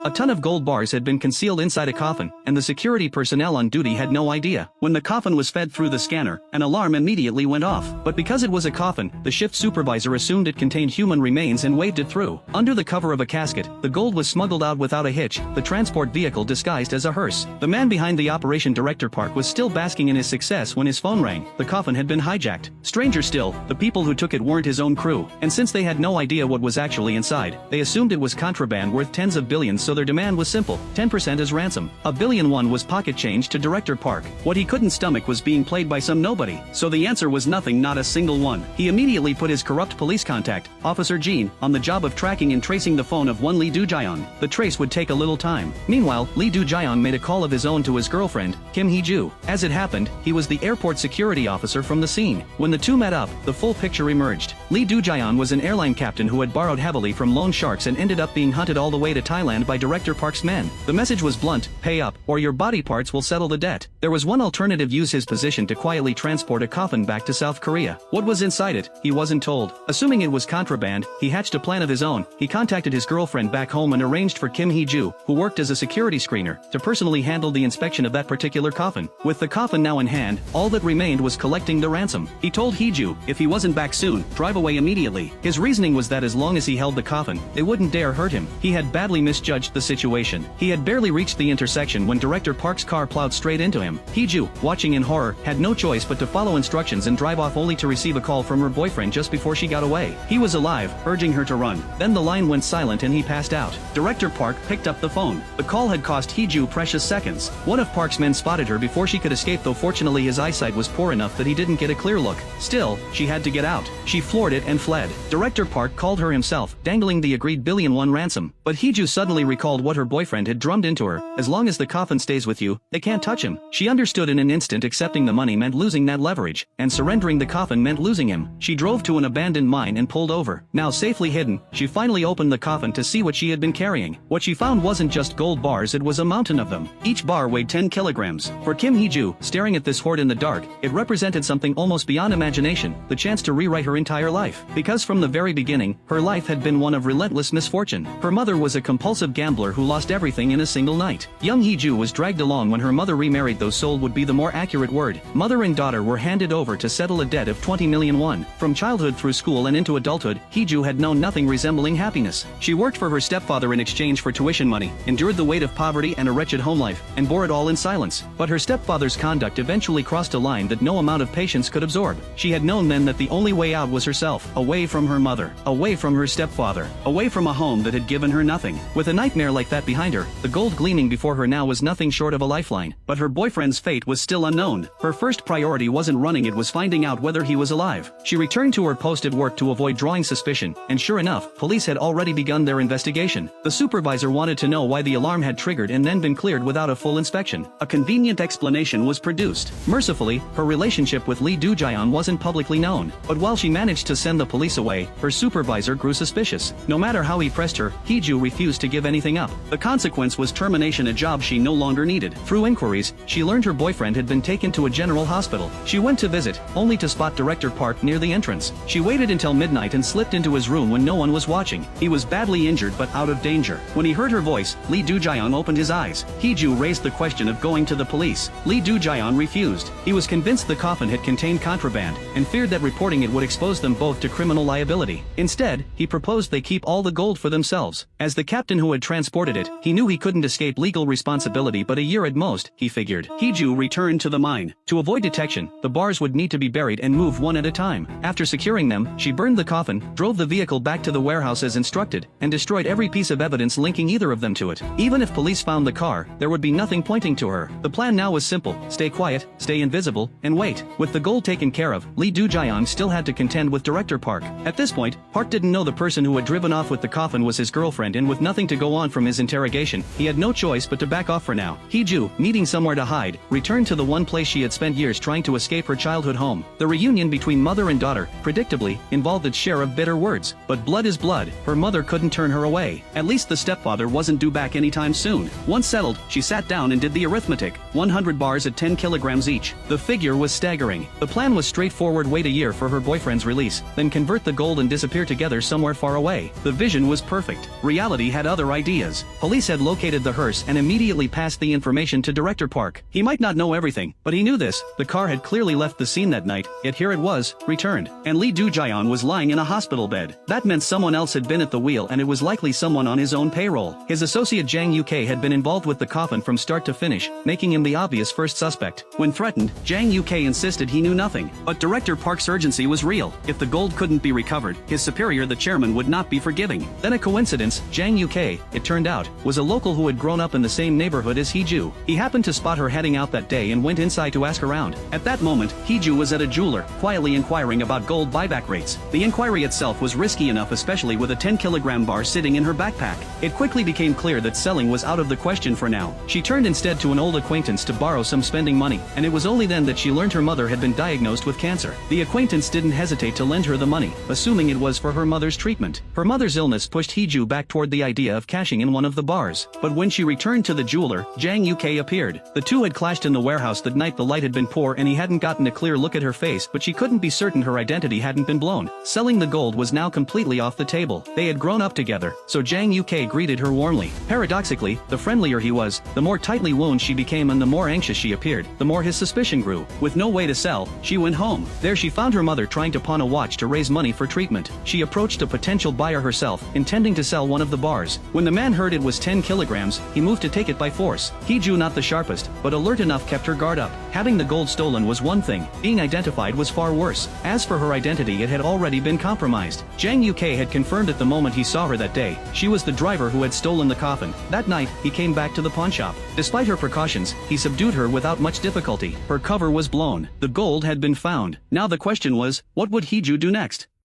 A ton of gold bars had been concealed inside a coffin, and the security personnel on duty had no idea. When the coffin was fed through the scanner, an alarm immediately went off. But because it was a coffin, the shift supervisor assumed it contained human remains and waved it through. Under the cover of a casket, the gold was smuggled out without a hitch, the transport vehicle disguised as a hearse. The man behind the operation director Park was still basking in his success when his phone rang. The coffin had been hijacked. Stranger still, the people who took it weren't his own crew, and since they had no idea what was actually inside, they assumed it was contraband worth tens of billions, so their demand was simple: 10% as ransom. $1 billion was pocket change to Director Park. What he couldn't stomach was being played by some nobody, so the answer was nothing, not a single one. He immediately put his corrupt police contact, Officer Jean, on the job of tracking and tracing the phone of one Lee Do-jaeon. The trace would take a little time. Meanwhile, Lee Do-jaeon made a call of his own to his girlfriend, Kim Hiju. As it happened, he was the airport security officer from the scene. When the two met up, the full picture emerged. Lee Do-jaeon was an airline captain who had borrowed heavily from loan sharks and ended up being hunted all the way to Thailand by Director Park's men. The message was blunt: pay up, or your body parts will settle the debt. There was one alternative: use his position to quietly transport a coffin back to South Korea. What was inside it, he wasn't told. Assuming it was contraband, he hatched a plan of his own. He contacted his girlfriend back home and arranged for Kim Hiju, who worked as a security screener, to personally handle the inspection of that particular coffin. With the coffin now in hand, all that remained was collecting the ransom. He told Hiju, if he wasn't back soon, drive away immediately. His reasoning was that as long as he held the coffin, they wouldn't dare hurt him. He had badly misjudged the situation. He had barely reached the intersection when Director Park's car plowed straight into him. Hiju, watching in horror, had no choice but to follow instructions and drive off, only to receive a call from her boyfriend just before she got away. He was alive, urging her to run. Then the line went silent and he passed out. Director Park picked up the phone. The call had cost Hiju precious seconds. One of Park's men spotted her before she could escape, though fortunately his eyesight was poor enough that he didn't get a clear look. Still, she had to get out. She floored it and fled. Director Park called her himself, dangling the agreed $1 billion ransom. But Hiju suddenly recalled what her boyfriend had drummed into her: as long as the coffin stays with you, they can't touch him. She understood in an instant. Accepting the money meant losing that leverage, and surrendering the coffin meant losing him. She drove to an abandoned mine and pulled over. Now safely hidden, she finally opened the coffin to see what she had been carrying. What she found wasn't just gold bars, it was a mountain of them. Each bar weighed 10 kilograms. For Kim Hiju, staring at this hoard in the dark, it represented something almost beyond imagination: the chance to rewrite her entire life. Because from the very beginning, her life had been one of relentless misfortune. Her mother was a compulsive gambler who lost everything in a single night. Young Hiju was dragged along when her mother remarried, though sold would be the more accurate word. Mother and daughter were handed over to settle a debt of 20 million won. From childhood through school and into adulthood, Hiju had known nothing resembling happiness. She worked for her stepfather in exchange for tuition money, endured the weight of poverty and a wretched home life, and bore it all in silence. But her stepfather's conduct eventually crossed a line that no amount of patience could absorb. She had known then that the only way out was herself, away from her mother, away from her stepfather, away from a home that had given her nothing. With a nightmare like that behind her, the gold gleaming before her now was nothing short of a lifeline. But her boyfriend's fate was still unknown. Her first priority wasn't running, it was finding out whether he was alive. She returned to her post at work to avoid drawing suspicion, and sure enough, police had already begun their investigation. The supervisor wanted to know why the alarm had triggered and then been cleared without a full inspection. A convenient explanation was produced. Mercifully, her relationship with Lee Do-jaeon wasn't publicly known. But while she managed to send the police away, her supervisor grew suspicious. No matter how he pressed her, Hiju refused to give anything up. The consequence was termination, a job she no longer needed. Through inquiries, she learned her boyfriend had been taken to a general hospital. She went to visit, only to spot Director Park near the entrance. She waited until midnight and slipped into his room when no one was watching. He was badly injured but out of danger. When he heard her voice, Lee Do-jaeon opened his eyes. Hiju raised the question of going to the police. Lee Do-jaeon refused. He was convinced the coffin had contained contraband, and feared that reporting it would expose them both to criminal liability. Instead, he proposed they keep all the gold for themselves. As the captain who had transported it, he knew he couldn't escape legal responsibility, but a year at most, he figured. Hiju returned to the mine. To avoid detection, the bars would need to be buried and moved one at a time. After securing them, she burned the coffin, drove the vehicle back to the warehouse as instructed, and destroyed every piece of evidence linking either of them to it. Even if police found the car, there would be nothing pointing to her. The plan now was simple: stay quiet, stay invisible, and wait. With the gold taken care of, Lee Do-jaeon still had to contend with Director Park. At this point, Park didn't know the person who had driven off with the coffin was his girlfriend, and with nothing to go on from his interrogation, he had no choice but to back off for now. Hiju, needing somewhere to hide, returned to the one place she had spent years trying to escape, her childhood home. The reunion between mother and daughter, predictably, involved its share of bitter words. But blood is blood. Her mother couldn't turn her away. At least the stepfather wasn't due back anytime soon. Once settled, she sat down and did the arithmetic. 100 bars at 10 kilograms each. The figure was staggering. The plan was straightforward: wait a year for her boyfriend's release, then convert the gold and disappear together somewhere far away. The vision was perfect. Reality had other ideas. ideas. Police had located the hearse and immediately passed the information to Director Park. He might not know everything, but he knew this. The car had clearly left the scene that night, yet here it was, returned. And Lee Do-jaeon was lying in a hospital bed. That meant someone else had been at the wheel, and it was likely someone on his own payroll. His associate Jang Uk had been involved with the coffin from start to finish, making him the obvious first suspect. When threatened, Jang Uk insisted he knew nothing. But Director Park's urgency was real. If the gold couldn't be recovered, his superior, the chairman, would not be forgiving. Then a coincidence, Jang Uk, it turned out, was a local who had grown up in the same neighborhood as Hiju. He happened to spot her heading out that day and went inside to ask around. At that moment, Hiju was at a jeweler, quietly inquiring about gold buyback rates. The inquiry itself was risky enough, especially with a 10-kilogram bar sitting in her backpack. It quickly became clear that selling was out of the question for now. She turned instead to an old acquaintance to borrow some spending money, and it was only then that she learned her mother had been diagnosed with cancer. The acquaintance didn't hesitate to lend her the money, assuming it was for her mother's treatment. Her mother's illness pushed Hiju back toward the idea of cashing in one of the bars. But when she returned to the jeweler, Jang Uk appeared. The two had clashed in the warehouse that night. The light had been poor and he hadn't gotten a clear look at her face, but she couldn't be certain her identity hadn't been blown. Selling the gold was now completely off the table. They had grown up together, so Jang Uk greeted her warmly. Paradoxically, the friendlier he was, the more tightly wound she became, and the more anxious she appeared, the more his suspicion grew. With no way to sell, she went home. There she found her mother trying to pawn a watch to raise money for treatment. She approached a potential buyer herself, intending to sell one of the bars. When the man heard it was 10 kilograms, he moved to take it by force. Hiju, not the sharpest, but alert enough, kept her guard up. Having the gold stolen was one thing, being identified was far worse. As for her identity, it had already been compromised. Jang Uk had confirmed at the moment he saw her that day. She was the driver who had stolen the coffin. That night, he came back to the pawnshop. Despite her precautions, he subdued her without much difficulty. Her cover was blown. The gold had been found. Now the question was, what would Hiju do next?